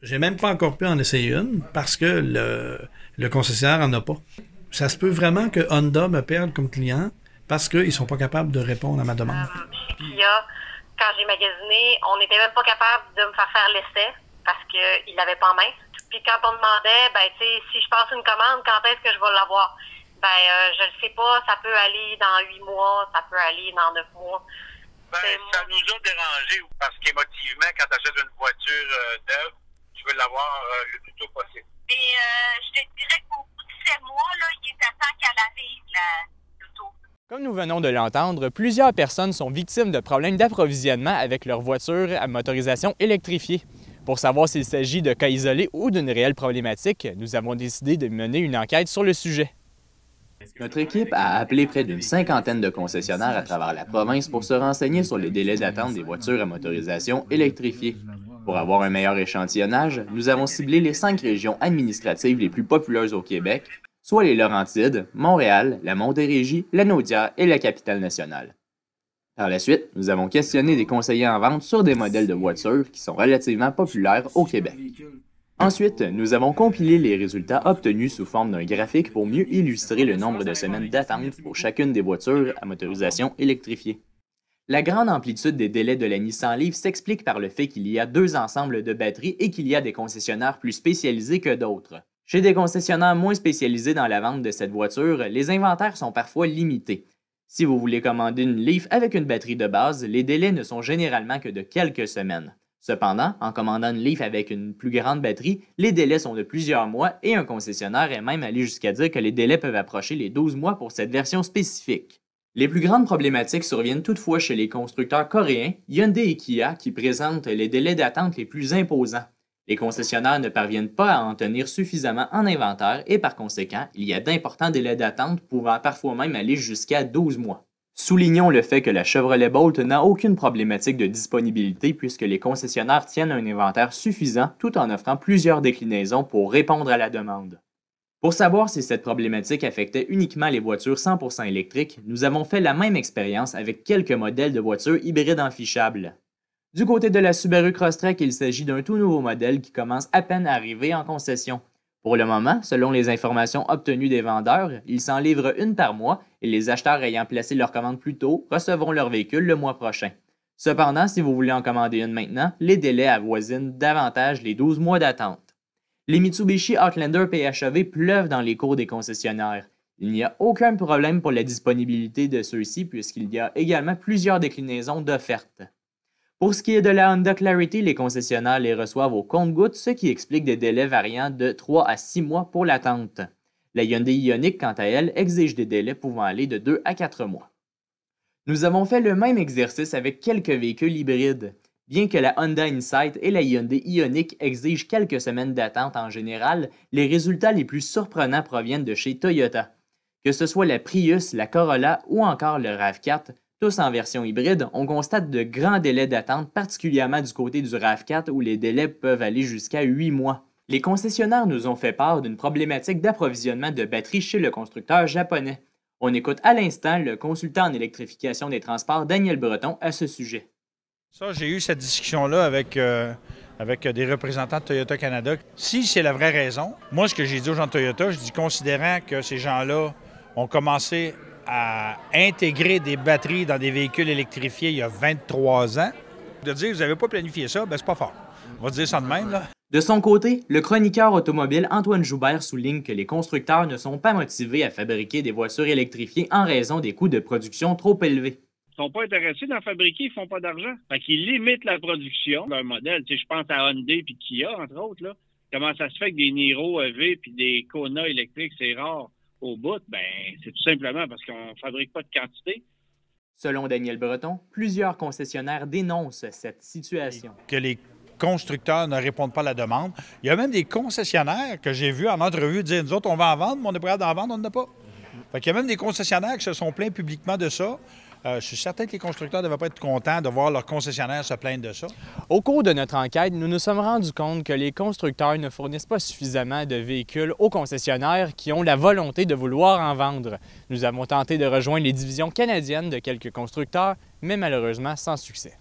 J'ai même pas encore pu en essayer une parce que le concessionnaire en a pas. Ça se peut vraiment que Honda me perde comme client parce qu'ils sont pas capables de répondre à ma demande. Kia, quand j'ai magasiné, on n'était même pas capable de me faire l'essai parce qu'ils l'avaient pas en main. Puis quand on demandait, si je passe une commande, quand est-ce que je vais l'avoir? Je le sais pas, ça peut aller dans 8 mois, ça peut aller dans 9 mois. Ça nous a dérangé parce qu'émotivement, quand tu achètes une voiture neuve, tu veux l'avoir le plus tôt possible. Et je te dirais qu'au bout de 7 mois, là, il est à temps qu'elle arrive, l'auto. Comme nous venons de l'entendre, plusieurs personnes sont victimes de problèmes d'approvisionnement avec leur voiture à motorisation électrifiée. Pour savoir s'il s'agit de cas isolés ou d'une réelle problématique, nous avons décidé de mener une enquête sur le sujet. Notre équipe a appelé près d'une cinquantaine de concessionnaires à travers la province pour se renseigner sur les délais d'attente des voitures à motorisation électrifiée. Pour avoir un meilleur échantillonnage, nous avons ciblé les 5 régions administratives les plus populeuses au Québec, soit les Laurentides, Montréal, la Montérégie, la Naudière et la Capitale-Nationale. Par la suite, nous avons questionné des conseillers en vente sur des modèles de voitures qui sont relativement populaires au Québec. Ensuite, nous avons compilé les résultats obtenus sous forme d'un graphique pour mieux illustrer le nombre de semaines d'attente pour chacune des voitures à motorisation électrifiée. La grande amplitude des délais de la Nissan Leaf s'explique par le fait qu'il y a 2 ensembles de batteries et qu'il y a des concessionnaires plus spécialisés que d'autres. Chez des concessionnaires moins spécialisés dans la vente de cette voiture, les inventaires sont parfois limités. Si vous voulez commander une Leaf avec une batterie de base, les délais ne sont généralement que de quelques semaines. Cependant, en commandant une Leaf avec une plus grande batterie, les délais sont de plusieurs mois et un concessionnaire est même allé jusqu'à dire que les délais peuvent approcher les 12 mois pour cette version spécifique. Les plus grandes problématiques surviennent toutefois chez les constructeurs coréens, Hyundai et Kia, qui présentent les délais d'attente les plus imposants. Les concessionnaires ne parviennent pas à en tenir suffisamment en inventaire et par conséquent, il y a d'importants délais d'attente pouvant parfois même aller jusqu'à 12 mois. Soulignons le fait que la Chevrolet Bolt n'a aucune problématique de disponibilité puisque les concessionnaires tiennent un inventaire suffisant tout en offrant plusieurs déclinaisons pour répondre à la demande. Pour savoir si cette problématique affectait uniquement les voitures 100% électriques, nous avons fait la même expérience avec quelques modèles de voitures hybrides enfichables. Du côté de la Subaru Crosstrek, il s'agit d'un tout nouveau modèle qui commence à peine à arriver en concession. Pour le moment, selon les informations obtenues des vendeurs, ils s'en livrent une par mois et les acheteurs ayant placé leur commande plus tôt recevront leur véhicule le mois prochain. Cependant, si vous voulez en commander une maintenant, les délais avoisinent davantage les 12 mois d'attente. Les Mitsubishi Outlander PHEV pleuvent dans les cours des concessionnaires. Il n'y a aucun problème pour la disponibilité de ceux-ci puisqu'il y a également plusieurs déclinaisons d'offertes. Pour ce qui est de la Honda Clarity, les concessionnaires les reçoivent au compte-gouttes, ce qui explique des délais variant de 3 à 6 mois pour l'attente. La Hyundai Ioniq, quant à elle, exige des délais pouvant aller de 2 à 4 mois. Nous avons fait le même exercice avec quelques véhicules hybrides. Bien que la Honda Insight et la Hyundai Ioniq exigent quelques semaines d'attente en général, les résultats les plus surprenants proviennent de chez Toyota. Que ce soit la Prius, la Corolla ou encore le RAV4, tous en version hybride, on constate de grands délais d'attente, particulièrement du côté du RAV4 où les délais peuvent aller jusqu'à 8 mois. Les concessionnaires nous ont fait part d'une problématique d'approvisionnement de batteries chez le constructeur japonais. On écoute à l'instant le consultant en électrification des transports Daniel Breton à ce sujet. Ça, j'ai eu cette discussion-là avec des représentants de Toyota Canada. Si c'est la vraie raison, moi, ce que j'ai dit aux gens de Toyota, je dis considérant que ces gens-là ont commencé à intégrer des batteries dans des véhicules électrifiés il y a 23 ans, de dire « vous n'avez pas planifié ça », bien c'est pas fort. On va dire ça de même, là. De son côté, le chroniqueur automobile Antoine Joubert souligne que les constructeurs ne sont pas motivés à fabriquer des voitures électrifiées en raison des coûts de production trop élevés. Ils ne sont pas intéressés d'en fabriquer, ils ne font pas d'argent. Fait qu'ils limitent la production d'un modèle. Tu sais, je pense à Hyundai et Kia, entre autres. Là. Comment ça se fait que des Niro EV et des Kona électriques, c'est rare au bout? Ben, c'est tout simplement parce qu'on ne fabrique pas de quantité. Selon Daniel Breton, plusieurs concessionnaires dénoncent cette situation. Que les constructeurs ne répondent pas à la demande. Il y a même des concessionnaires que j'ai vus en entrevue dire « nous autres, on va en vendre, mais on est prêt à en vendre, on n'en a pas ». Fait qu'il y a même des concessionnaires qui se sont plaints publiquement de ça. Je suis certain que les constructeurs ne devaient pas être contents de voir leurs concessionnaires se plaindre de ça. Au cours de notre enquête, nous nous sommes rendus compte que les constructeurs ne fournissent pas suffisamment de véhicules aux concessionnaires qui ont la volonté de vouloir en vendre. Nous avons tenté de rejoindre les divisions canadiennes de quelques constructeurs, mais malheureusement sans succès.